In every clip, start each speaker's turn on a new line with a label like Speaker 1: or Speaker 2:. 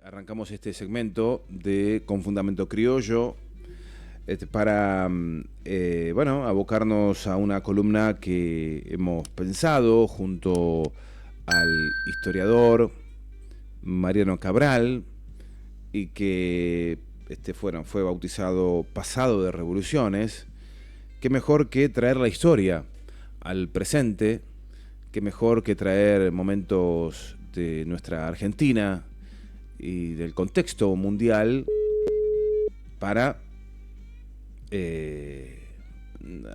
Speaker 1: Arrancamos este segmento con Fundamento Criollo para abocarnos a una columna que hemos pensado junto al historiador Mariano Cabral y que fue bautizado Pasado de Revoluciones. Qué mejor que traer la historia al presente, qué mejor que traer momentos de nuestra Argentina y del contexto mundial para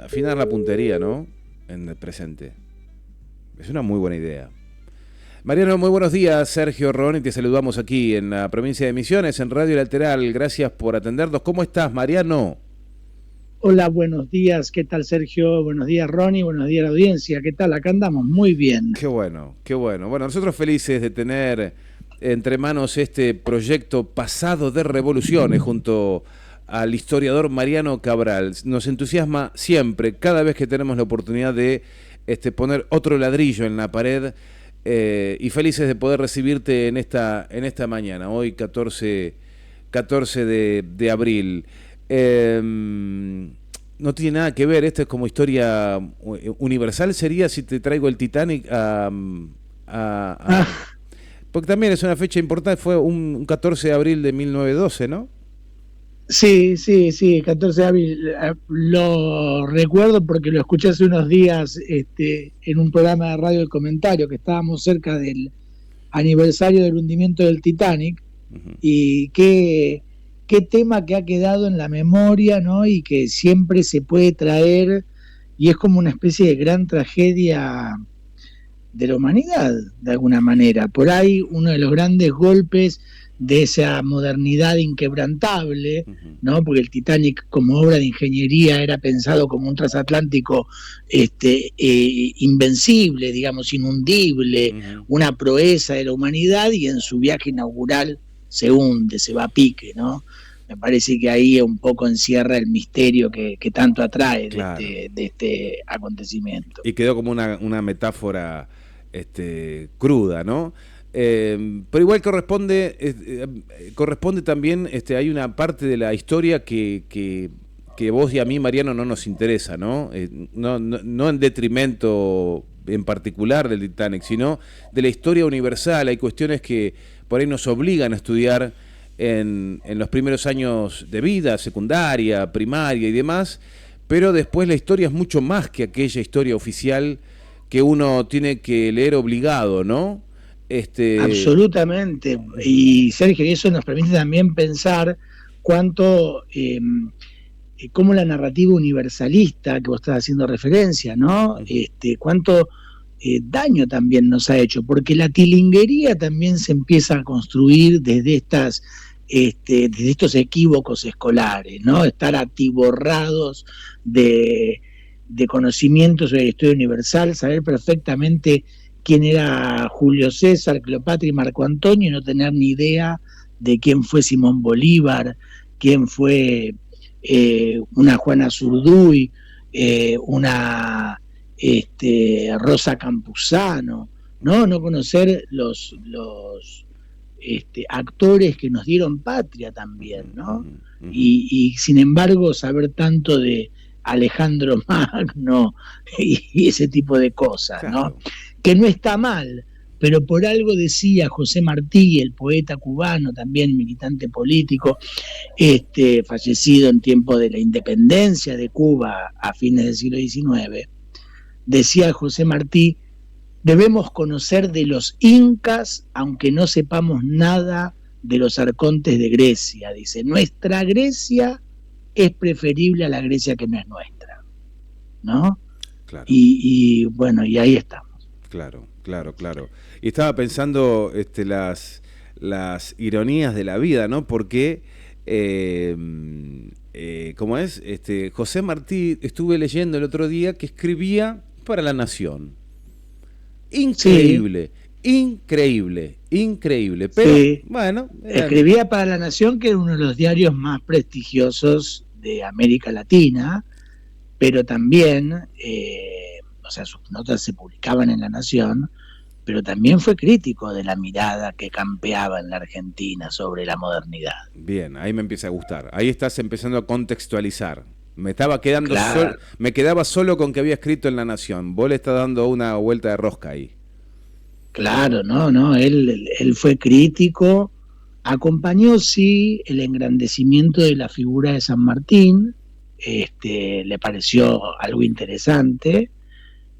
Speaker 1: afinar la puntería, ¿no?, en el presente. Es una muy buena idea. Mariano, muy buenos días. Sergio Ron, te saludamos aquí en la provincia de Misiones, en Radio Lateral. Gracias por atendernos. ¿Cómo estás, Mariano?
Speaker 2: Hola, buenos días. ¿Qué tal, Sergio? Buenos días, Ronnie. Buenos días a la audiencia. ¿Qué tal? Acá andamos muy bien.
Speaker 1: Qué bueno, qué bueno. Bueno, nosotros felices de tener entre manos este proyecto Pasado de Revoluciones junto al historiador Mariano Cabral. Nos entusiasma siempre, cada vez que tenemos la oportunidad de poner otro ladrillo en la pared, y felices de poder recibirte en esta mañana, hoy 14 de abril. No tiene nada que ver, esto es como historia universal, sería si te traigo el Titanic porque también es una fecha importante, fue un 14 de abril de 1912, ¿no?
Speaker 2: Sí, 14 de abril. Lo recuerdo porque lo escuché hace unos días en un programa de radio El Comentario, que estábamos cerca del aniversario del hundimiento del Titanic. Uh-huh. Y qué tema que ha quedado en la memoria, ¿no? Y que siempre se puede traer, y es como una especie de gran tragedia de la humanidad, de alguna manera. Por ahí uno de los grandes golpes de esa modernidad inquebrantable, ¿no? Porque el Titanic como obra de ingeniería era pensado como un transatlántico invencible, digamos, inundible, una proeza de la humanidad, y en su viaje inaugural se hunde, se va a pique, ¿no? Me parece que ahí un poco encierra el misterio que tanto atrae, claro, de este acontecimiento.
Speaker 1: Y quedó como una metáfora cruda, ¿no? Pero igual corresponde también, hay una parte de la historia que vos y a mí, Mariano, no nos interesa, ¿no? No en detrimento en particular del Titanic, sino de la historia universal. Hay cuestiones que por ahí nos obligan a estudiar en los primeros años de vida, secundaria, primaria y demás, pero después la historia es mucho más que aquella historia oficial que uno tiene que leer obligado, ¿no?
Speaker 2: Absolutamente. Y Sergio, eso nos permite también pensar cuánto, cómo la narrativa universalista que vos estás haciendo referencia, ¿no? Cuánto daño también nos ha hecho, porque la tilinguería también se empieza a construir desde desde estos equívocos escolares, ¿no? Estar atiborrados de conocimientos sobre la historia universal, saber perfectamente quién era Julio César, Cleopatra y Marco Antonio, y no tener ni idea de quién fue Simón Bolívar, quién fue una Juana Zurduy, una Rosa Campuzano, no conocer los actores que nos dieron patria también, ¿no? Y sin embargo saber tanto de Alejandro Magno y ese tipo de cosas, ¿no? Claro. Que no está mal, pero por algo decía José Martí, el poeta cubano, también militante político, fallecido en tiempo de la independencia de Cuba a fines del siglo XIX, decía José Martí: debemos conocer de los incas aunque no sepamos nada de los arcontes de Grecia. Dice, nuestra Grecia es preferible a la Grecia que no es nuestra, ¿no?
Speaker 1: Claro.
Speaker 2: Y bueno, y ahí estamos.
Speaker 1: Claro. Y estaba pensando las ironías de la vida, ¿no? Porque, ¿cómo es? José Martí, estuve leyendo el otro día que escribía para La Nación. Increíble. Sí. Increíble. Pero, sí, bueno.
Speaker 2: Escribía para La Nación, que era uno de los diarios más prestigiosos de América Latina, pero también, sus notas se publicaban en La Nación, pero también fue crítico de la mirada que campeaba en la Argentina sobre la modernidad.
Speaker 1: Bien, ahí me empieza a gustar. Ahí estás empezando a contextualizar. Me estaba quedando
Speaker 2: Claro,
Speaker 1: me quedaba solo con que había escrito en La Nación. Vos le estás dando una vuelta de rosca ahí.
Speaker 2: claro, no, él fue crítico, acompañó sí el engrandecimiento de la figura de San Martín, le pareció algo interesante,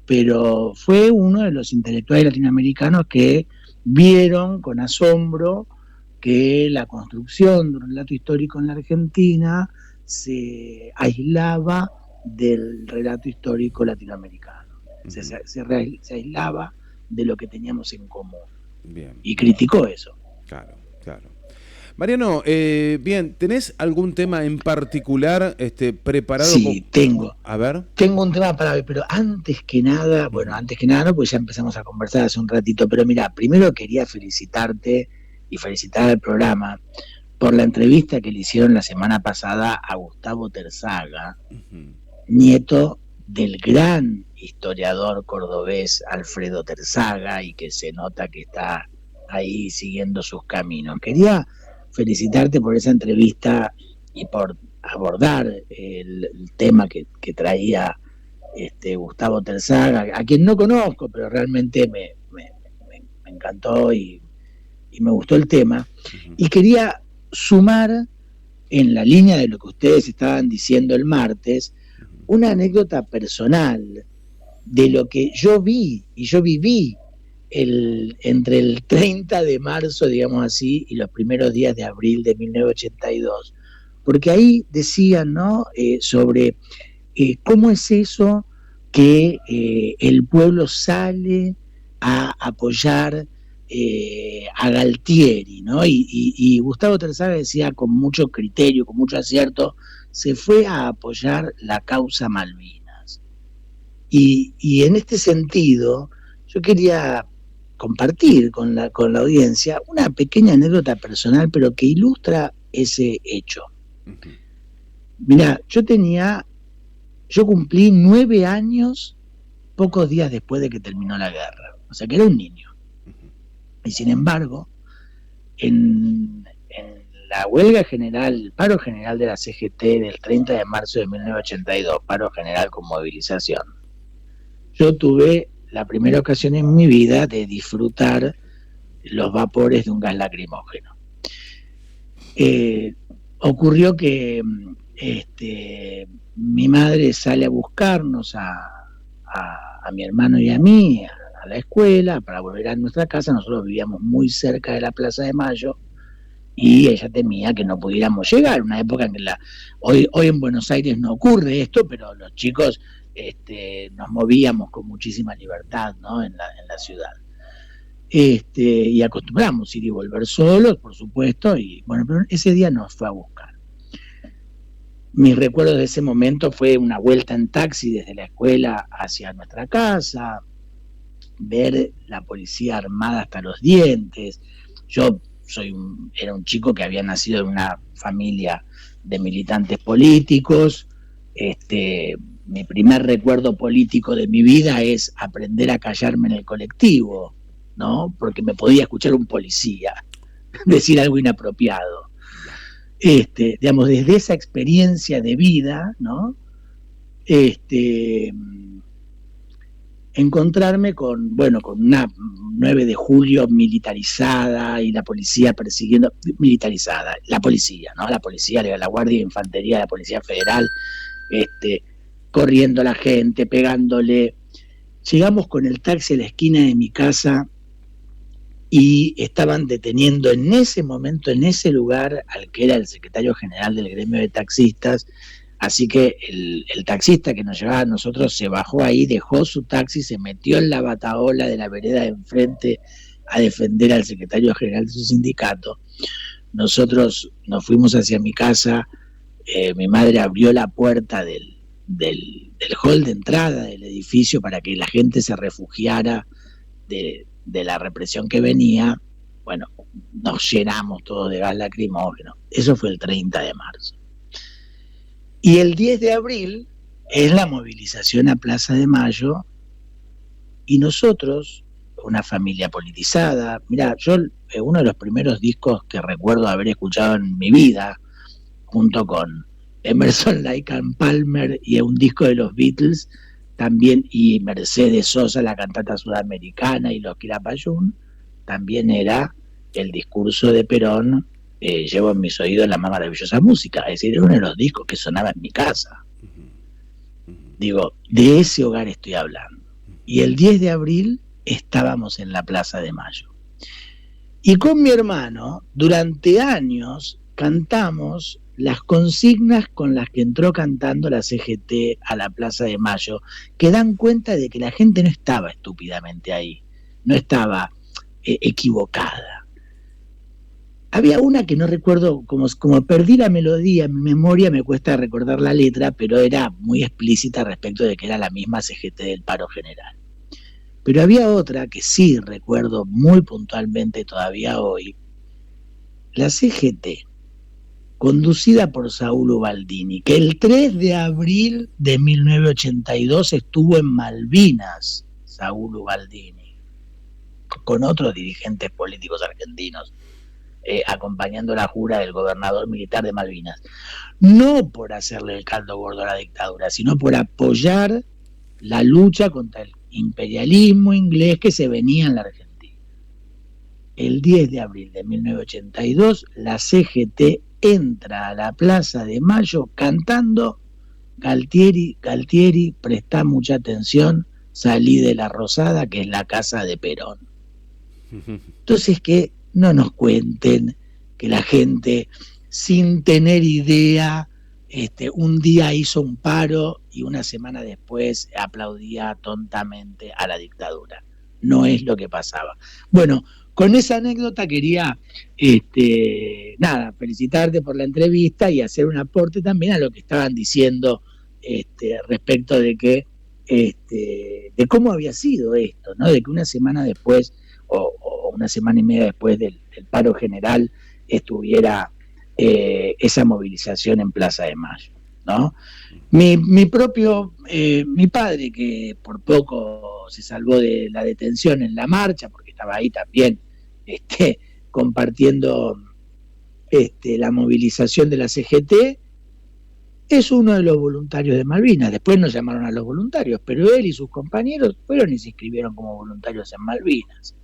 Speaker 2: pero fue uno de los intelectuales latinoamericanos que vieron con asombro que la construcción de un relato histórico en la Argentina se aislaba del relato histórico latinoamericano, se aislaba de lo que teníamos en común.
Speaker 1: Bien,
Speaker 2: Y
Speaker 1: bien.
Speaker 2: criticó eso.
Speaker 1: Claro, claro. Mariano, bien, ¿tenés algún tema en particular preparado?
Speaker 2: Sí, tengo.
Speaker 1: A ver.
Speaker 2: Tengo un tema para hoy, pero antes que nada, bueno, antes que nada no, pues ya empezamos a conversar hace un ratito, pero mira, primero quería felicitarte y felicitar al programa por la entrevista que le hicieron la semana pasada a Gustavo Terzaga, nieto del gran historiador cordobés Alfredo Terzaga, y que se nota que está ahí siguiendo sus caminos. Quería felicitarte por esa entrevista y por abordar el tema que traía Gustavo Terzaga, a quien no conozco, pero realmente me encantó y me gustó el tema. Y quería sumar, en la línea de lo que ustedes estaban diciendo el martes, una anécdota personal de lo que yo vi y yo viví entre el 30 de marzo, digamos así, y los primeros días de abril de 1982, porque ahí decían, ¿no? Sobre cómo es eso que el pueblo sale a apoyar a Galtieri, ¿no? Y Gustavo Terzaga decía con mucho criterio, con mucho acierto, se fue a apoyar la causa Malvinas. Y en este sentido, yo quería compartir con la audiencia una pequeña anécdota personal, pero que ilustra ese hecho. Mirá, yo cumplí 9 años pocos días después de que terminó la guerra, o sea que era un niño. Y sin embargo, en la huelga general, el paro general de la CGT del 30 de marzo de 1982, paro general con movilización, yo tuve la primera ocasión en mi vida de disfrutar los vapores de un gas lacrimógeno. Ocurrió que mi madre sale a buscarnos a mi hermano y a mí a la escuela para volver a nuestra casa. Nosotros vivíamos muy cerca de la Plaza de Mayo y ella temía que no pudiéramos llegar, una época en que hoy en Buenos Aires no ocurre esto, pero los chicos nos movíamos con muchísima libertad, ¿no? en la ciudad. Y acostumbramos ir y volver solos, por supuesto, y bueno, pero ese día nos fue a buscar. Mis recuerdos de ese momento fue una vuelta en taxi desde la escuela hacia nuestra casa, ver la policía armada hasta los dientes. Yo era un chico que había nacido en una familia de militantes políticos. Mi primer recuerdo político de mi vida es aprender a callarme en el colectivo, ¿no? Porque me podía escuchar un policía decir algo inapropiado. Digamos, desde esa experiencia de vida, ¿no? Encontrarme con una 9 de julio militarizada y la policía persiguiendo, militarizada, la policía, ¿no? La policía, la Guardia de Infantería, la Policía Federal, corriendo a la gente, pegándole. Llegamos con el taxi a la esquina de mi casa y estaban deteniendo en ese momento, en ese lugar, al que era el secretario general del gremio de taxistas. Así que el taxista que nos llevaba a nosotros se bajó ahí, dejó su taxi, se metió en la batahola de la vereda de enfrente a defender al secretario general de su sindicato. Nosotros nos fuimos hacia mi casa, mi madre abrió la puerta del hall de entrada del edificio para que la gente se refugiara de la represión que venía. Bueno, nos llenamos todos de gas lacrimógeno. Eso fue el 30 de marzo. Y el 10 de abril es la movilización a Plaza de Mayo, y nosotros, una familia politizada. Mirá, yo uno de los primeros discos que recuerdo haber escuchado en mi vida, junto con Emerson, Lake and Palmer y un disco de los Beatles, también, y Mercedes Sosa, la cantata sudamericana, y los Quilapayún, también era el discurso de Perón, llevo en mis oídos la más maravillosa música, es decir, era uno de los discos que sonaba en mi casa. Digo, de ese hogar estoy hablando. Y el 10 de abril estábamos en la Plaza de Mayo. Y con mi hermano, durante años, cantamos las consignas con las que entró cantando la CGT a la Plaza de Mayo, que dan cuenta de que la gente no estaba estúpidamente ahí, no estaba equivocada. Había una que no recuerdo, como perdí la melodía, en mi memoria me cuesta recordar la letra, pero era muy explícita respecto de que era la misma CGT del paro general. Pero había otra que sí recuerdo muy puntualmente todavía hoy, la CGT, conducida por Saúl Ubaldini, que el 3 de abril de 1982 estuvo en Malvinas, Saúl Ubaldini, con otros dirigentes políticos argentinos, acompañando la jura del gobernador militar de Malvinas, no por hacerle el caldo gordo a la dictadura, sino por apoyar la lucha contra el imperialismo inglés que se venía en la Argentina. El 10 de abril de 1982, la CGT entra a la Plaza de Mayo cantando Galtieri, Galtieri, prestá mucha atención, salí de la Rosada, que es la casa de Perón. Entonces, que no nos cuenten que la gente, sin tener idea, un día hizo un paro y una semana después aplaudía tontamente a la dictadura. No es lo que pasaba. Bueno, con esa anécdota quería felicitarte por la entrevista y hacer un aporte también a lo que estaban diciendo respecto de que de cómo había sido esto, ¿no? De que una semana después o una semana y media después del paro general estuviera esa movilización en Plaza de Mayo, ¿no? Mi padre, que por poco se salvó de la detención en la marcha, porque estaba ahí también compartiendo la movilización de la CGT, es uno de los voluntarios de Malvinas. Después nos llamaron a los voluntarios, pero él y sus compañeros fueron y se inscribieron como voluntarios en Malvinas.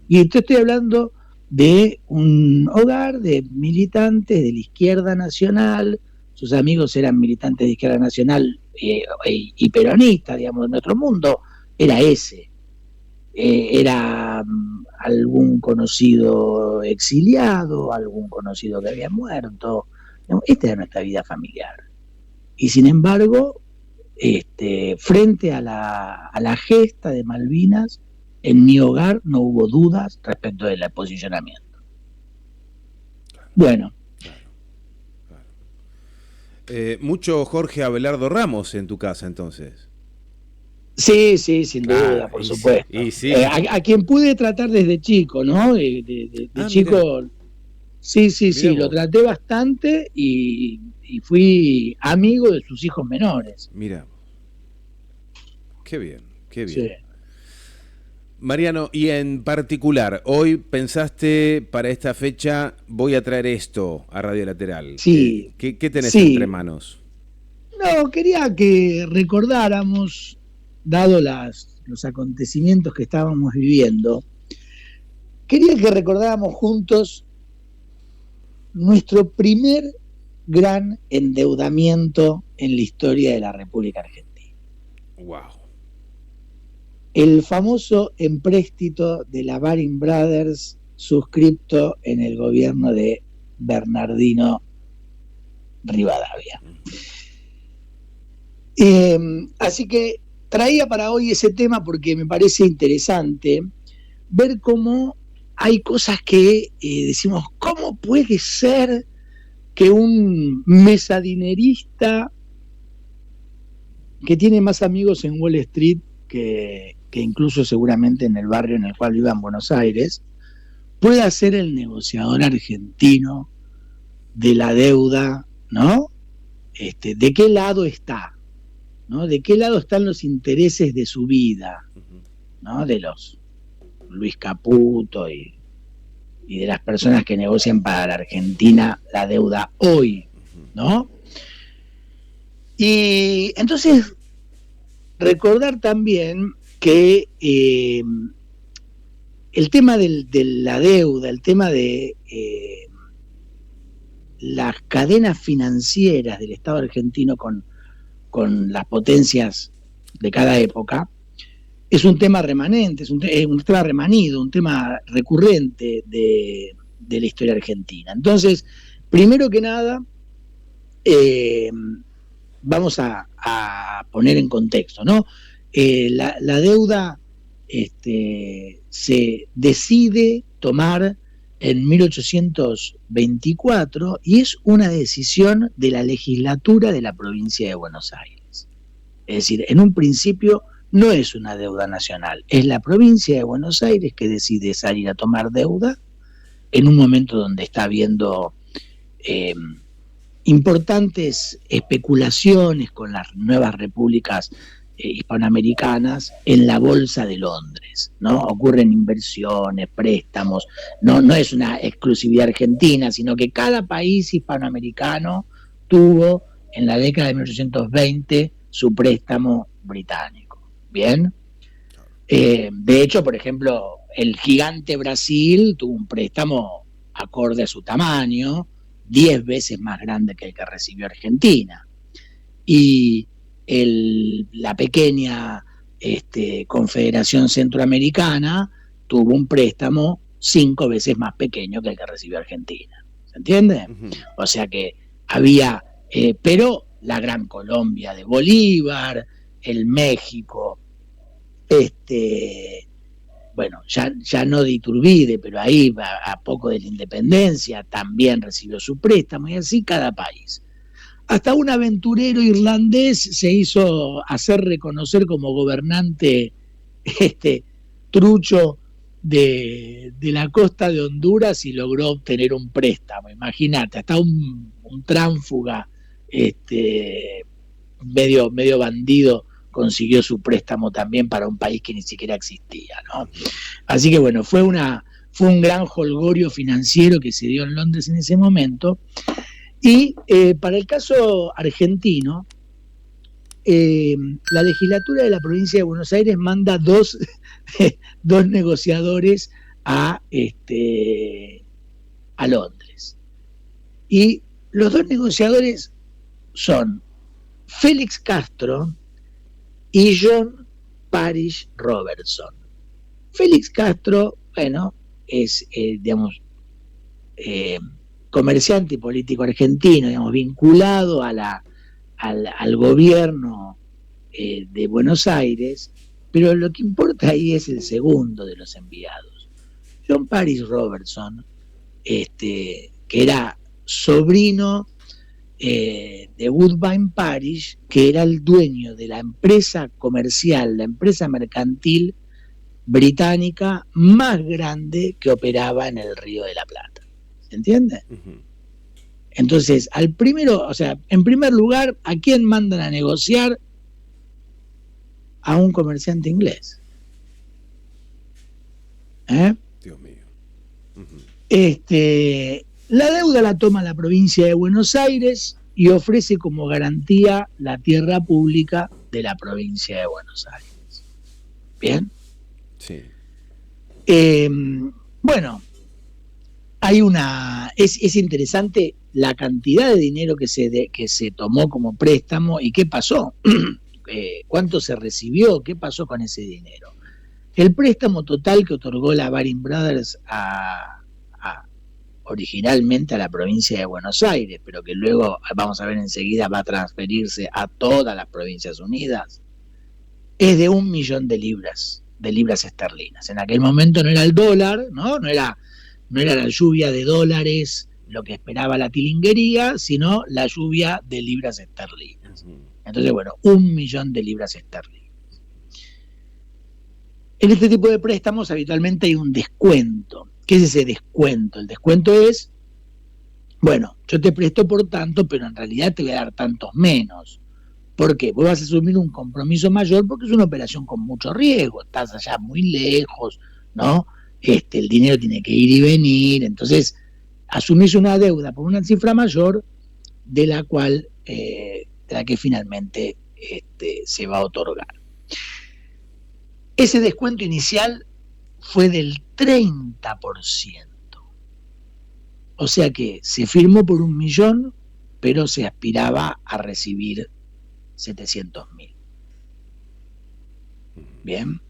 Speaker 2: Y te estoy hablando de un hogar de militantes de la Izquierda Nacional. Sus amigos eran militantes de Izquierda Nacional y peronistas, digamos, de nuestro mundo. Era ese. Era algún conocido exiliado, algún conocido que había muerto. Esta era nuestra vida familiar. Y sin embargo, frente a la gesta de Malvinas, en mi hogar no hubo dudas respecto del posicionamiento. Bueno.
Speaker 1: Mucho Jorge Abelardo Ramos en tu casa, entonces.
Speaker 2: Sí, sin duda, por supuesto.
Speaker 1: Sí.
Speaker 2: A quien pude tratar desde chico, ¿no? De chico. Mirá. Sí, lo traté bastante y fui amigo de sus hijos menores.
Speaker 1: Mira. Qué bien.
Speaker 2: Sí.
Speaker 1: Mariano, y en particular, hoy pensaste para esta fecha, voy a traer esto a Radio Lateral.
Speaker 2: Sí.
Speaker 1: ¿Qué tenés entre manos?
Speaker 2: No, quería que recordáramos, dado los acontecimientos que estábamos viviendo, quería que recordáramos juntos nuestro primer gran endeudamiento en la historia de la República Argentina.
Speaker 1: Wow.
Speaker 2: El famoso empréstito de la Baring Brothers suscripto en el gobierno de Bernardino Rivadavia. Así que traía para hoy ese tema porque me parece interesante ver cómo hay cosas que decimos, ¿cómo puede ser que un mesadinerista que tiene más amigos en Wall Street que incluso seguramente en el barrio en el cual viva en Buenos Aires, pueda ser el negociador argentino de la deuda, ¿no? ¿De qué lado está? ¿No? ¿De qué lado están los intereses de su vida? ¿No? De los Luis Caputo y de las personas que negocian para la Argentina la deuda hoy, ¿no? Y entonces, recordar también que el tema de la deuda, el tema de las cadenas financieras del Estado argentino con las potencias de cada época, es un tema remanente, es un tema remanido, un tema recurrente de la historia argentina. Entonces, primero que nada, vamos a poner en contexto, ¿no? La deuda se decide tomar en 1824 y es una decisión de la legislatura de la provincia de Buenos Aires. Es decir, en un principio no es una deuda nacional, es la provincia de Buenos Aires que decide salir a tomar deuda en un momento donde está habiendo importantes especulaciones con las nuevas repúblicas hispanoamericanas en la Bolsa de Londres, ¿no? Ocurren inversiones, préstamos, no es una exclusividad argentina, sino que cada país hispanoamericano tuvo en la década de 1820 su préstamo británico. ¿Bien? De hecho, por ejemplo, el gigante Brasil tuvo un préstamo acorde a su tamaño, 10 veces más grande que el que recibió Argentina. Y la pequeña Confederación Centroamericana tuvo un préstamo 5 veces más pequeño que el que recibió Argentina. ¿Se entiende? Uh-huh. O sea que había, pero la Gran Colombia de Bolívar, el México, bueno, ya no de Iturbide, pero ahí a poco de la independencia también recibió su préstamo, y así cada país. Hasta un aventurero irlandés se hizo hacer reconocer como gobernante trucho de la costa de Honduras y logró obtener un préstamo. Imagínate, hasta un tránfuga medio bandido consiguió su préstamo también para un país que ni siquiera existía, ¿no? Así que bueno, fue un gran jolgorio financiero que se dio en Londres en ese momento. Y para el caso argentino, la legislatura de la provincia de Buenos Aires manda dos negociadores a Londres. Y los dos negociadores son Félix Castro y John Parish Robertson. Félix Castro, bueno, es, comerciante y político argentino, vinculado al gobierno de Buenos Aires, pero lo que importa ahí es el segundo de los enviados. John Parish Robertson, que era sobrino de Woodbine Parish, que era el dueño de la empresa comercial, la empresa mercantil británica más grande que operaba en el Río de la Plata. ¿Se entiende? Uh-huh. Entonces, en primer lugar, ¿a quién mandan a negociar? A un comerciante inglés.
Speaker 1: Dios mío. Uh-huh.
Speaker 2: La deuda la toma la provincia de Buenos Aires y ofrece como garantía la tierra pública de la provincia de Buenos Aires. ¿Bien?
Speaker 1: Sí.
Speaker 2: Bueno, hay es interesante la cantidad de dinero que se tomó como préstamo y qué pasó, cuánto se recibió, qué pasó con ese dinero. El préstamo total que otorgó la Baring Brothers originalmente a la provincia de Buenos Aires, pero que luego, vamos a ver enseguida, va a transferirse a todas las provincias unidas, es de 1 millón de libras esterlinas. En aquel momento no era el dólar, no era la lluvia de dólares lo que esperaba la tilinguería, sino la lluvia de libras esterlinas. Entonces, bueno, 1 millón de libras esterlinas. En este tipo de préstamos habitualmente hay un descuento. ¿Qué es ese descuento? El descuento es, bueno, yo te presto por tanto, pero en realidad te voy a dar tantos menos. ¿Por qué? Vos vas a asumir un compromiso mayor porque es una operación con mucho riesgo, estás allá muy lejos, ¿no? El dinero tiene que ir y venir, entonces asumís una deuda por una cifra mayor de la que finalmente se va a otorgar. Ese descuento inicial fue del 30%. O sea que se firmó por 1.000.000, pero se aspiraba a recibir 700.000. Bien.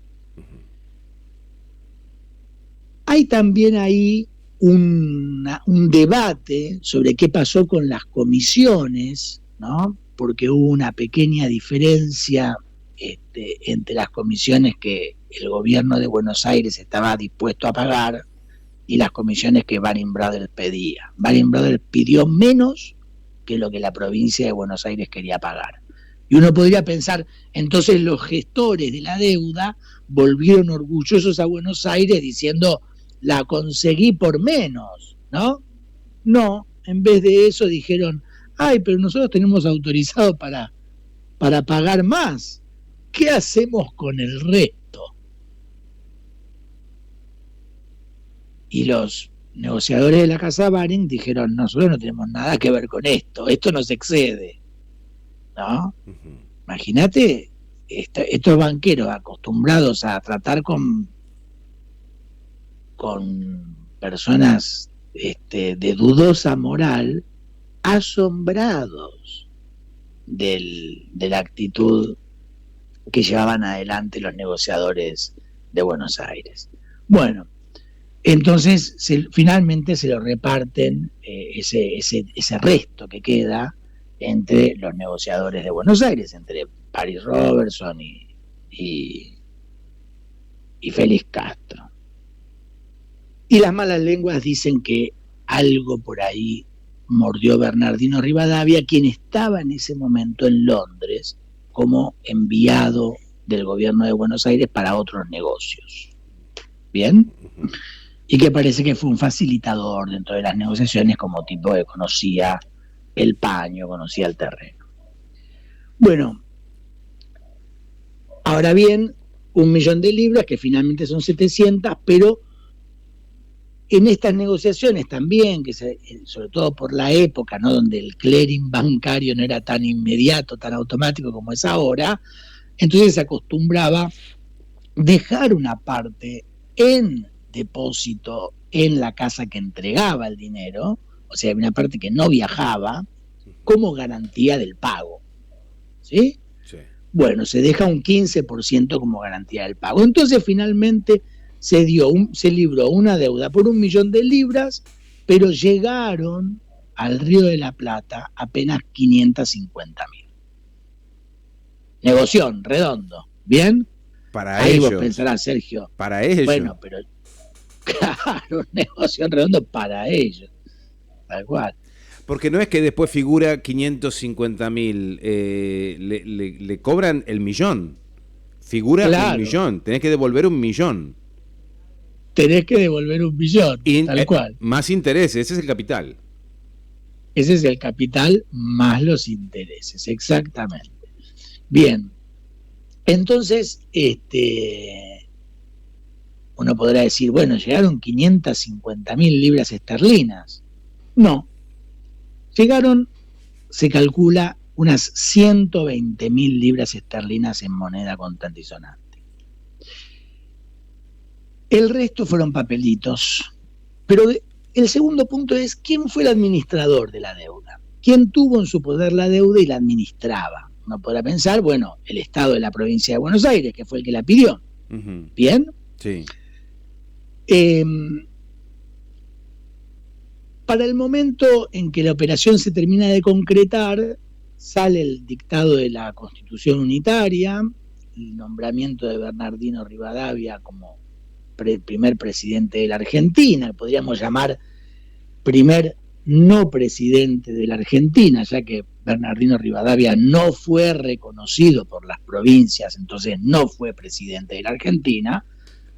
Speaker 2: Hay también ahí un debate sobre qué pasó con las comisiones, ¿no? Porque hubo una pequeña diferencia entre las comisiones que el gobierno de Buenos Aires estaba dispuesto a pagar y las comisiones que Baring Brothers pedía. Baring Brothers pidió menos que lo que la provincia de Buenos Aires quería pagar. Y uno podría pensar, entonces los gestores de la deuda volvieron orgullosos a Buenos Aires diciendo, la conseguí por menos, ¿no? No, en vez de eso dijeron, ay, pero nosotros tenemos autorizado para pagar más. ¿Qué hacemos con el resto? Y los negociadores de la Casa Baring dijeron, nosotros no tenemos nada que ver con esto nos excede, ¿no? Uh-huh. Imagínate, estos banqueros acostumbrados a tratar con personas de dudosa moral, asombrados de la actitud que llevaban adelante los negociadores de Buenos Aires. Bueno, entonces finalmente se lo reparten ese resto que queda entre los negociadores de Buenos Aires, entre Paris Robertson y Félix Castro. Y las malas lenguas dicen que algo por ahí mordió Bernardino Rivadavia, quien estaba en ese momento en Londres como enviado del gobierno de Buenos Aires para otros negocios. ¿Bien? Y que parece que fue un facilitador dentro de las negociaciones, como tipo que conocía el paño, conocía el terreno. Bueno, ahora bien, 1.000.000 de libras, que finalmente son 700, pero en estas negociaciones también, que sobre todo por la época, ¿no?, donde el clearing bancario no era tan inmediato, tan automático como es ahora, entonces se acostumbraba dejar una parte en depósito en la casa que entregaba el dinero, o sea, una parte que no viajaba, como garantía del pago. ¿Sí? Sí. Bueno, se deja un 15% como garantía del pago. Entonces, finalmente se libró una deuda por 1.000.000 de libras, pero llegaron al Río de la Plata apenas 550.000. Negoción, redondo. ¿Bien?
Speaker 1: Para
Speaker 2: ahí
Speaker 1: ellos.
Speaker 2: Vos pensarás, Sergio.
Speaker 1: Para ellos.
Speaker 2: Bueno, pero claro, negocio redondo para ellos. Tal cual.
Speaker 1: Porque no es que después figura 550.000, le cobran el millón. Figura claro. 1.000.000, tenés que devolver 1.000.000.
Speaker 2: Tenés que devolver 1.000.000, tal cual.
Speaker 1: Más intereses, ese es el capital.
Speaker 2: Ese es el capital más los intereses, exactamente. Bien, entonces, uno podrá decir, bueno, llegaron 550.000 libras esterlinas. No. Llegaron, se calcula, unas 120.000 libras esterlinas en moneda contante y sonante. El resto fueron papelitos. Pero el segundo punto es, ¿quién fue el administrador de la deuda? ¿Quién tuvo en su poder la deuda y la administraba? Uno podrá pensar, bueno, el Estado de la provincia de Buenos Aires, que fue el que la pidió. Uh-huh. ¿Bien?
Speaker 1: Sí.
Speaker 2: Para el momento en que la operación se termina de concretar, sale el dictado de la Constitución Unitaria, el nombramiento de Bernardino Rivadavia como primer presidente de la Argentina, podríamos llamar primer no presidente de la Argentina, ya que Bernardino Rivadavia no fue reconocido por las provincias, entonces no fue presidente de la Argentina,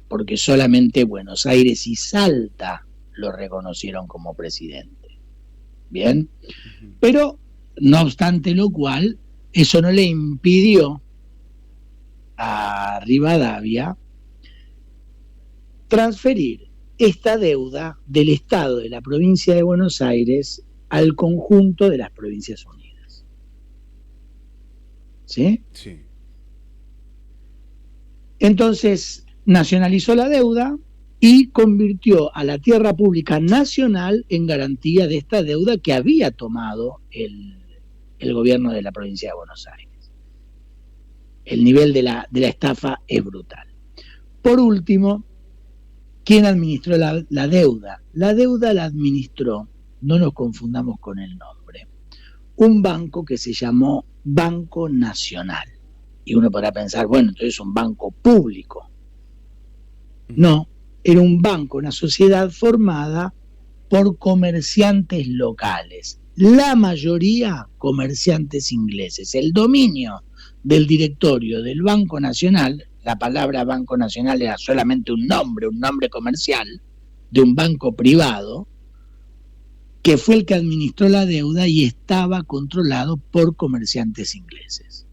Speaker 2: porque solamente Buenos Aires y Salta lo reconocieron como presidente. ¿Bien? Pero, no obstante lo cual, eso no le impidió a Rivadavia transferir esta deuda del Estado de la provincia de Buenos Aires al conjunto de las Provincias Unidas. ¿Sí?
Speaker 1: Sí.
Speaker 2: Entonces, nacionalizó la deuda y convirtió a la tierra pública nacional en garantía de esta deuda que había tomado el gobierno de la provincia de Buenos Aires. El nivel de la estafa es brutal. Por último, ¿quién administró la deuda? La deuda la administró, no nos confundamos con el nombre, un banco que se llamó Banco Nacional. Y uno podrá pensar, bueno, entonces es un banco público. No, era un banco, una sociedad formada por comerciantes locales, la mayoría comerciantes ingleses. El dominio del directorio del Banco Nacional, la palabra Banco Nacional era solamente un nombre comercial de un banco privado, que fue el que administró la deuda y estaba controlado por comerciantes ingleses.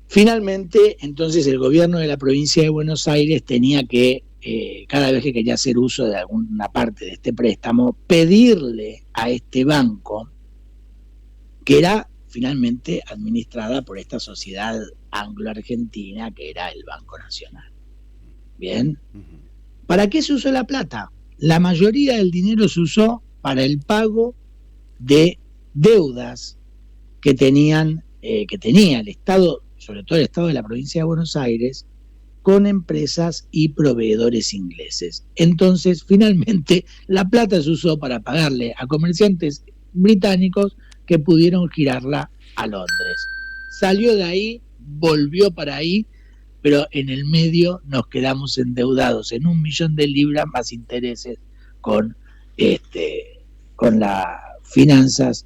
Speaker 2: Finalmente, entonces, el gobierno de la provincia de Buenos Aires tenía que, cada vez que quería hacer uso de alguna parte de este préstamo, pedirle a este banco, que era finalmente administrada por esta sociedad anglo-argentina, que era el Banco Nacional. ¿Bien? ¿Para qué se usó la plata? La mayoría del dinero se usó para el pago de deudas que tenía el Estado, sobre todo el Estado de la provincia de Buenos Aires, con empresas y proveedores ingleses. Entonces, finalmente, la plata se usó para pagarle a comerciantes británicos que pudieron girarla a Londres. Salió de ahí, volvió para ahí, pero en el medio nos quedamos endeudados en 1 millón de libras más intereses con las finanzas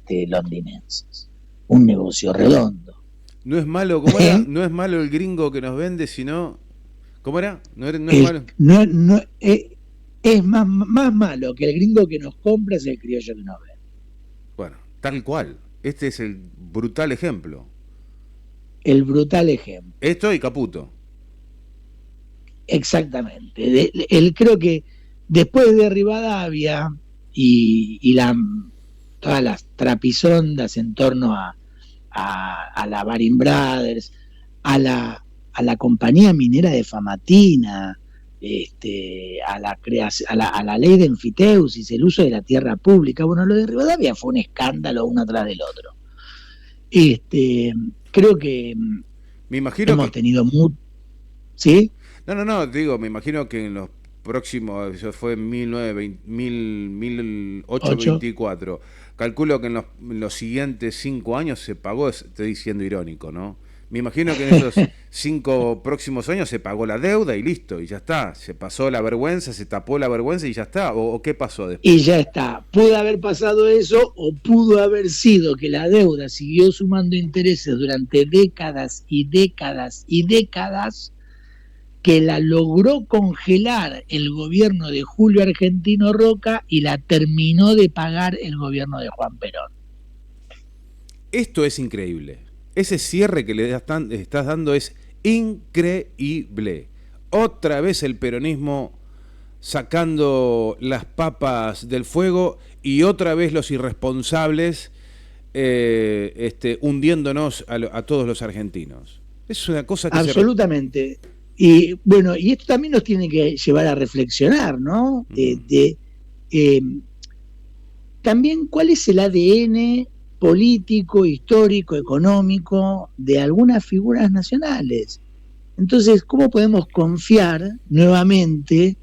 Speaker 2: londinenses. Un negocio redondo.
Speaker 1: No es malo, ¿cómo era? No es malo el gringo que nos vende, sino... ¿Cómo era? No es malo.
Speaker 2: Es más malo que el gringo que nos compra es el criollo que nos vende.
Speaker 1: Bueno, tal cual. Este es el brutal ejemplo.
Speaker 2: El brutal ejemplo.
Speaker 1: Esto y Caputo.
Speaker 2: Exactamente. Creo que después de Rivadavia y todas las trapisondas en torno a la Baring Brothers, a la compañía minera de Famatina, a la ley de enfiteusis, el uso de la tierra pública. Bueno, lo de Rivadavia fue un escándalo uno tras del otro. Creo que
Speaker 1: me imagino
Speaker 2: hemos tenido ¿sí?
Speaker 1: No, digo, me imagino que en los próximos, eso fue en 1824, calculo que en los siguientes 5 años se pagó, estoy diciendo irónico, ¿no? Me imagino que en esos 5 próximos años se pagó la deuda y listo, y ya está, se pasó la vergüenza, se tapó la vergüenza y ya está, ¿o qué pasó después?
Speaker 2: Y ya está, pudo haber pasado eso o pudo haber sido que la deuda siguió sumando intereses durante décadas y décadas y décadas, que la logró congelar el gobierno de Julio Argentino Roca y la terminó de pagar el gobierno de Juan Perón.
Speaker 1: Esto es increíble. Ese cierre que le estás dando es increíble. Otra vez el peronismo sacando las papas del fuego y otra vez los irresponsables hundiéndonos a todos los argentinos. Es una cosa que
Speaker 2: absolutamente. Y bueno, y esto también nos tiene que llevar a reflexionar, ¿no? También cuál es el ADN político, histórico, económico de algunas figuras nacionales. Entonces, ¿cómo podemos confiar nuevamente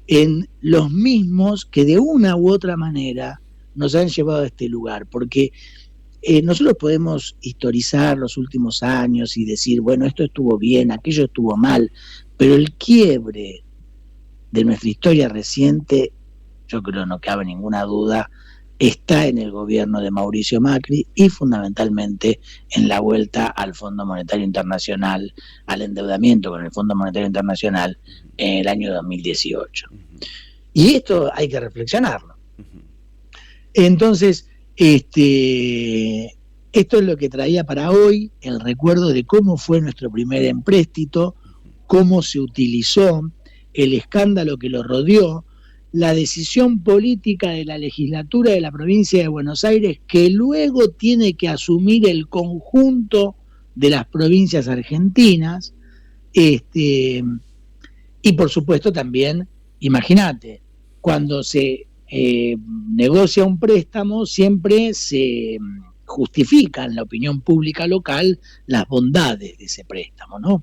Speaker 2: en los mismos que de una u otra manera nos han llevado a este lugar? Porque nosotros podemos historizar los últimos años y decir, bueno, esto estuvo bien, aquello estuvo mal, pero el quiebre de nuestra historia reciente, yo creo no cabe ninguna duda, está en el gobierno de Mauricio Macri y fundamentalmente en la vuelta al Fondo Monetario Internacional, al endeudamiento con el Fondo Monetario Internacional en el año 2018. Y esto hay que reflexionarlo. Entonces, esto es lo que traía para hoy, el recuerdo de cómo fue nuestro primer empréstito, cómo se utilizó, el escándalo que lo rodeó, la decisión política de la legislatura de la provincia de Buenos Aires, que luego tiene que asumir el conjunto de las provincias argentinas, y por supuesto también, imagínate, cuando se negocia un préstamo, siempre se justifica en la opinión pública local las bondades de ese préstamo, ¿no?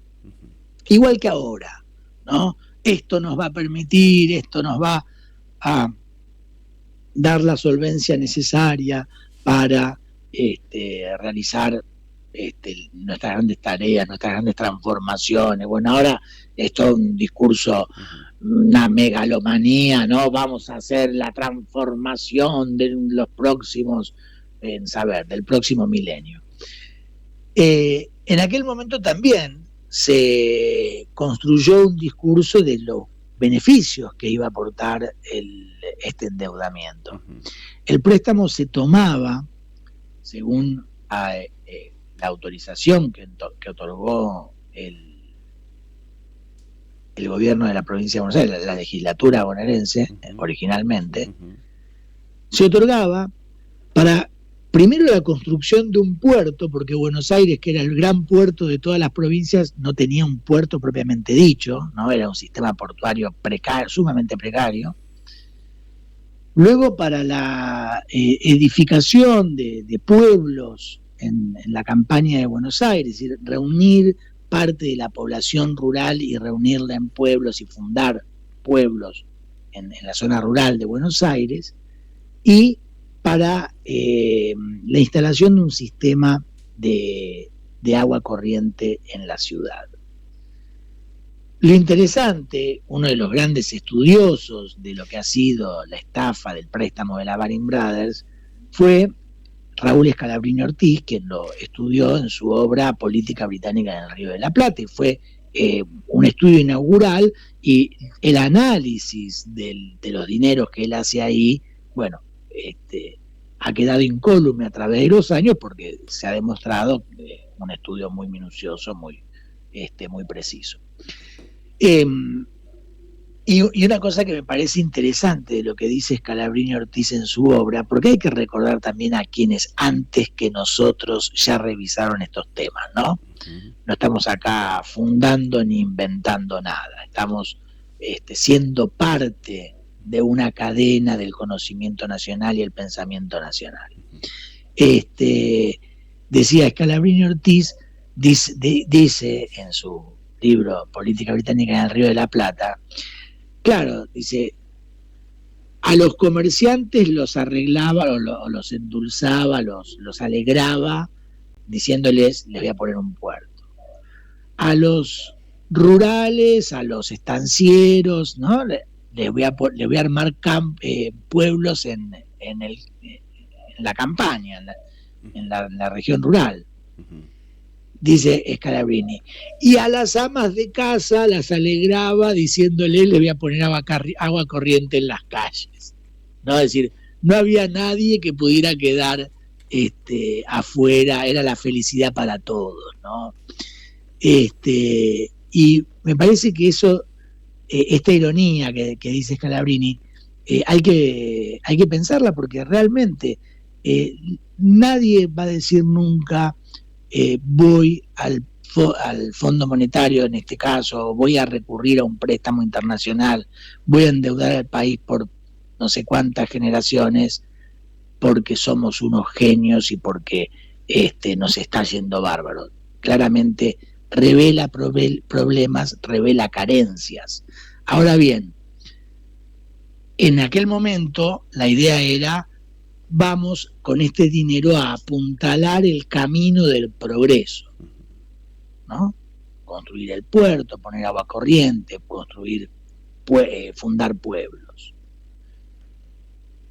Speaker 2: Igual que ahora, ¿no? Esto nos va a permitir, esto nos va a dar la solvencia necesaria para realizar nuestras grandes tareas, nuestras grandes transformaciones. Bueno, ahora es todo un discurso, una megalomanía, ¿no? Vamos a hacer la transformación de los próximos, del próximo milenio. En aquel momento también se construyó un discurso de los beneficios que iba a aportar este endeudamiento. El préstamo se tomaba, según la autorización que otorgó el gobierno de la provincia de Buenos Aires, la legislatura bonaerense, originalmente, se otorgaba para, primero, la construcción de un puerto, porque Buenos Aires, que era el gran puerto de todas las provincias, no tenía un puerto propiamente dicho, ¿no? Era un sistema portuario precario, sumamente precario. Luego, para la edificación de pueblos en la campaña de Buenos Aires, es decir, reunir parte de la población rural y reunirla en pueblos y fundar pueblos en la zona rural de Buenos Aires, y para la instalación de un sistema de agua corriente en la ciudad. Lo interesante, uno de los grandes estudiosos de lo que ha sido la estafa del préstamo de la Baring Brothers, fue Raúl Scalabrini Ortiz, quien lo estudió en su obra Política Británica en el Río de la Plata, y fue un estudio inaugural, y el análisis de los dineros que él hace ahí, bueno, ha quedado incólume a través de los años, porque se ha demostrado un estudio muy minucioso, muy preciso. Y una cosa que me parece interesante de lo que dice Scalabrini Ortiz en su obra, porque hay que recordar también a quienes antes que nosotros ya revisaron estos temas, ¿no? No estamos acá fundando ni inventando nada, estamos siendo parte de una cadena del conocimiento nacional y el pensamiento nacional. Decía Scalabrini Ortiz, dice en su libro Política Británica en el Río de la Plata, claro, dice, a los comerciantes los arreglaba o los endulzaba, los alegraba, diciéndoles, les voy a poner un puerto. A los rurales, a los estancieros, ¿no? Les voy a armar pueblos en la campaña, en la región rural. Dice Scalabrini, y a las amas de casa las alegraba diciéndole, le voy a poner agua corriente en las calles, ¿no? Es decir, no había nadie que pudiera quedar afuera, era la felicidad para todos, ¿no? Y me parece que eso, esta ironía que dice Scalabrini, hay que pensarla, porque realmente nadie va a decir nunca, voy al Fondo Monetario, en este caso, voy a recurrir a un préstamo internacional, voy a endeudar al país por no sé cuántas generaciones, porque somos unos genios y porque nos está yendo bárbaro. Claramente revela problemas, revela carencias. Ahora bien, en aquel momento la idea era, vamos con este dinero a apuntalar el camino del progreso, ¿no? Construir el puerto, poner agua corriente, fundar pueblos.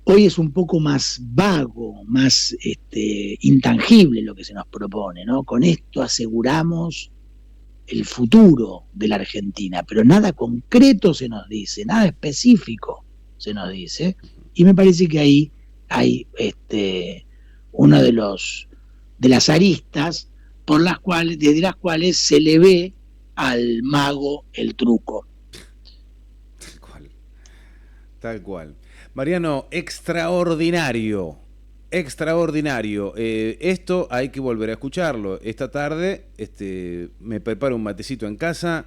Speaker 2: Hoy es un poco más vago, más intangible lo que se nos propone, ¿no? Con esto aseguramos el futuro de la Argentina, pero nada concreto se nos dice, nada específico se nos dice, y me parece que ahí hay una de las aristas desde las cuales se le ve al mago el truco.
Speaker 1: Tal cual. Tal cual. Mariano, extraordinario. Extraordinario. Esto hay que volver a escucharlo. Esta tarde me preparo un matecito en casa,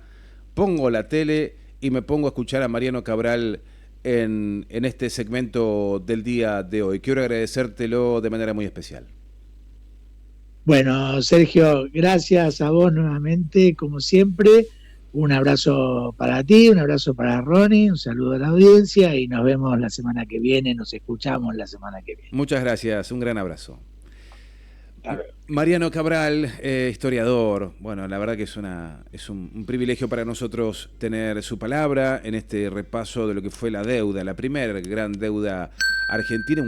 Speaker 1: pongo la tele y me pongo a escuchar a Mariano Cabral en este segmento del día de hoy. Quiero agradecértelo de manera muy especial.
Speaker 2: Bueno, Sergio, gracias a vos nuevamente, como siempre. Un abrazo para ti, un abrazo para Ronnie, un saludo a la audiencia y nos vemos la semana que viene, nos escuchamos la semana que viene.
Speaker 1: Muchas gracias, un gran abrazo.
Speaker 2: Claro.
Speaker 1: Mariano Cabral, historiador. Bueno, la verdad que es un privilegio para nosotros tener su palabra en este repaso de lo que fue la deuda, la primera gran deuda argentina,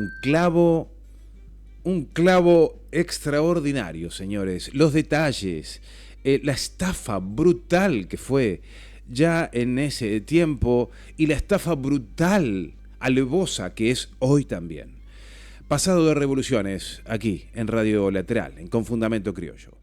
Speaker 1: un clavo extraordinario, señores. Los detalles, la estafa brutal que fue ya en ese tiempo y la estafa brutal, alevosa que es hoy también. Pasado de revoluciones, aquí en Radio Lateral, en Con Fundamento Criollo.